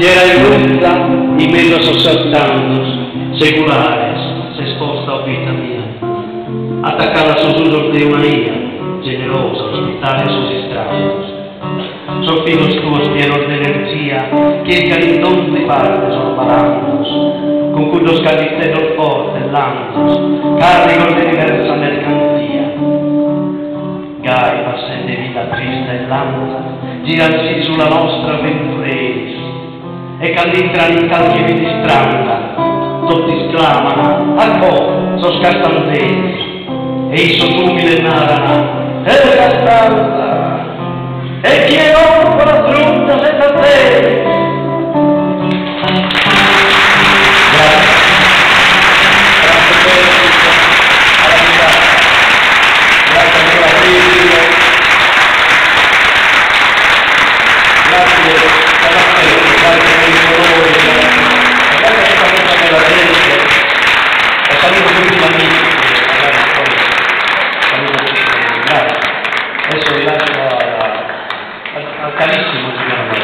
Fiera y brutta, in mezzo a sos saltandos seculares, se sposta o vita mia, atacada a sus usos de una ira, generosa, hospitales sus estratos. Son filos tuos llenos de energía, que en donde partes son balandos, con cuyos carniceros fortes lanzos, cargos de diversa mercancía. Gaivas de vita triste e lanza, giransi sulla nostra ventureis, e call'entrano in calchi viti stranga, tutti esclamano, «Acco, so scastanzesi!» e iso umile narrano, «E la stanza! E chi è orco la frutta senza te?» Adesso vi lascio al carissimo signor